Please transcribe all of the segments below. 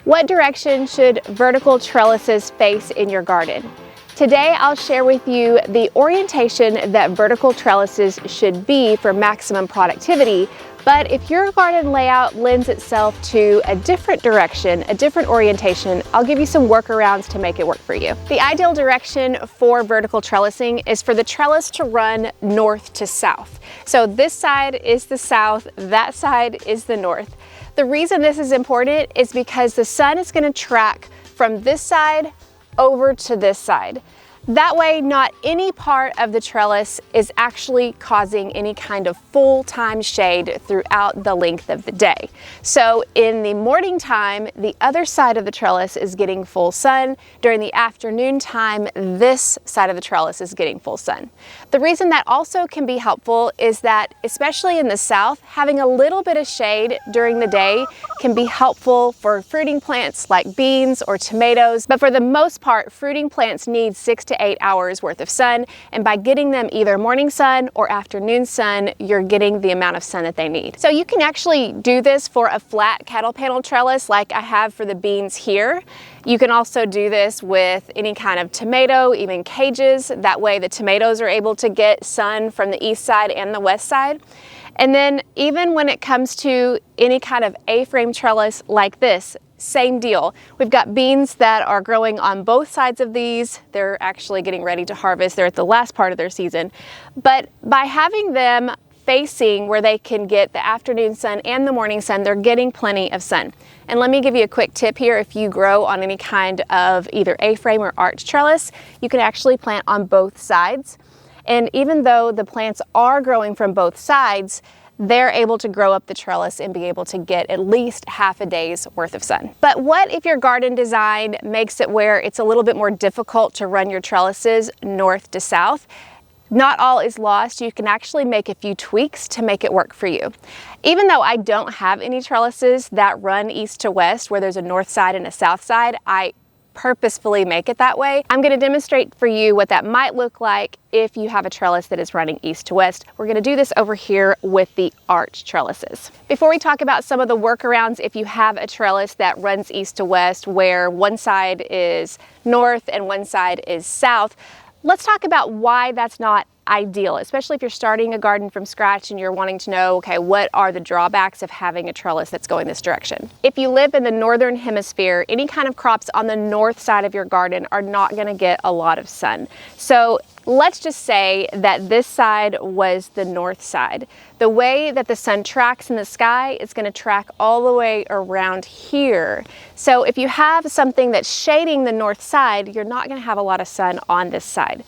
What direction should vertical trellises face in your garden? Today I'll share with you the orientation that vertical trellises should be for maximum productivity, but if your garden layout lends itself to a different direction, a different orientation, I'll give you some workarounds to make it work for you. The ideal direction for vertical trellising is for the trellis to run north to south. So this side is the south, that side is the north. The reason this is important is because the sun is going to track from this side over to this side. That way, not any part of the trellis is actually causing any kind of full-time shade throughout the length of the day. So in the morning time, the other side of the trellis is getting full sun. During the afternoon time, this side of the trellis is getting full sun. The reason that also can be helpful is that, especially in the south, having a little bit of shade during the day can be helpful for fruiting plants like beans or tomatoes. But for the most part, fruiting plants need 6 to 8 hours worth of sun, and by getting them either morning sun or afternoon sun, you're getting the amount of sun that they need. So you can actually do this for a flat cattle panel trellis like I have for the beans here. You can also do this with any kind of tomato, even cages. That way the tomatoes are able to get sun from the east side and the west side. And then even when it comes to any kind of A-frame trellis like this, same deal. We've got beans that are growing on both sides of these. They're actually getting ready to harvest. They're at the last part of their season. But by having them facing where they can get the afternoon sun and the morning sun, they're getting plenty of sun. And let me give you a quick tip here. If you grow on any kind of either A-frame or arch trellis, you can actually plant on both sides. And even though the plants are growing from both sides, they're able to grow up the trellis and be able to get at least half a day's worth of sun. But what if your garden design makes it where it's a little bit more difficult to run your trellises north to south? Not all is lost. You can actually make a few tweaks to make it work for you. Even though I don't have any trellises that run east to west where there's a north side and a south side, I purposefully make it that way. I'm going to demonstrate for you what that might look like if you have a trellis that is running east to west. We're going to do this over here with the arch trellises. Before we talk about some of the workarounds if you have a trellis that runs east to west where one side is north and one side is south, let's talk about why that's not ideal, especially if you're starting a garden from scratch and you're wanting to know, okay, what are the drawbacks of having a trellis that's going this direction? If you live in the northern hemisphere, any kind of crops on the north side of your garden are not going to get a lot of sun. So let's just say that this side was the north side. The way that the sun tracks in the sky is going to track all the way around here. So if you have something that's shading the north side, you're not going to have a lot of sun on this side.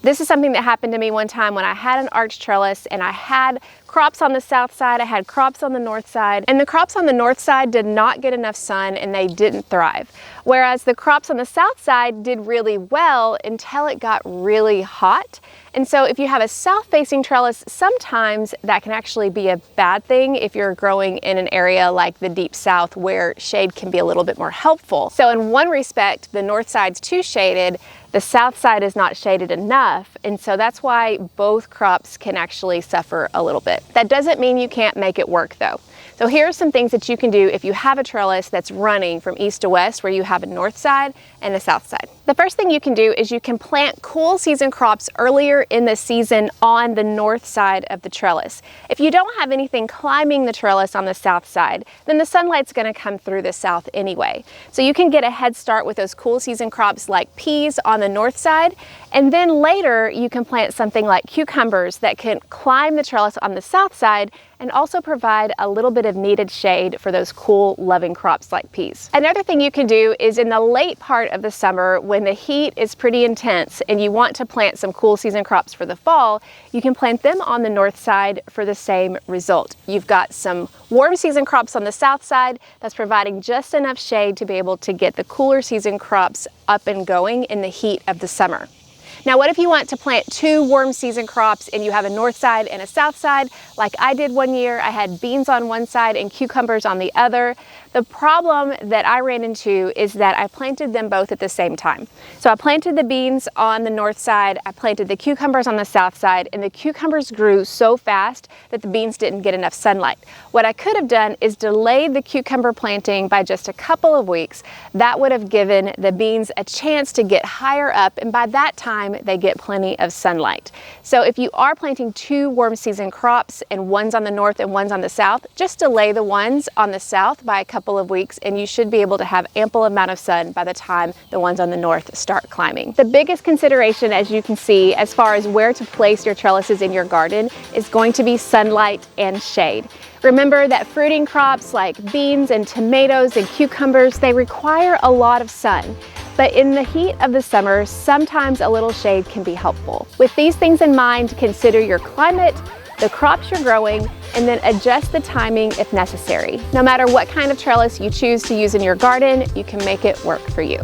This is something that happened to me one time when I had an arch trellis and I had crops on the south side, I had crops on the north side, and the crops on the north side did not get enough sun and they didn't thrive. Whereas the crops on the south side did really well until it got really hot. And so if you have a south-facing trellis, sometimes that can actually be a bad thing if you're growing in an area like the deep south where shade can be a little bit more helpful. So in one respect, the north side's too shaded, the south side is not shaded enough, and so that's why both crops can actually suffer a little bit. That doesn't mean you can't make it work though. So here are some things that you can do if you have a trellis that's running from east to west where you have a north side and a south side. The first thing you can do is you can plant cool season crops earlier in the season on the north side of the trellis. If you don't have anything climbing the trellis on the south side, then the sunlight's going to come through the south anyway. So you can get a head start with those cool season crops like peas on the north side, and then later you can plant something like cucumbers that can climb the trellis on the south side and also provide a little bit of needed shade for those cool loving crops like peas. Another thing you can do is in the late part of the summer when the heat is pretty intense and you want to plant some cool season crops for the fall, you can plant them on the north side for the same result. You've got some warm season crops on the south side that's providing just enough shade to be able to get the cooler season crops up and going in the heat of the summer. Now, what if you want to plant two warm season crops and you have a north side and a south side? Like I did one year, I had beans on one side and cucumbers on the other. The problem that I ran into is that I planted them both at the same time. So I planted the beans on the north side, I planted the cucumbers on the south side, and the cucumbers grew so fast that the beans didn't get enough sunlight. What I could have done is delayed the cucumber planting by just a couple of weeks. That would have given the beans a chance to get higher up, and by that time they get plenty of sunlight. So if you are planting two warm season crops and one's on the north and one's on the south, just delay the ones on the south by a couple of weeks and you should be able to have ample amount of sun by the time the ones on the north start climbing. The biggest consideration, as you can see, as far as where to place your trellises in your garden is going to be sunlight and shade. Remember that fruiting crops like beans and tomatoes and cucumbers, they require a lot of sun. But in the heat of the summer, sometimes a little shade can be helpful. With these things in mind, consider your climate, the crops you're growing, and then adjust the timing if necessary. No matter what kind of trellis you choose to use in your garden, you can make it work for you.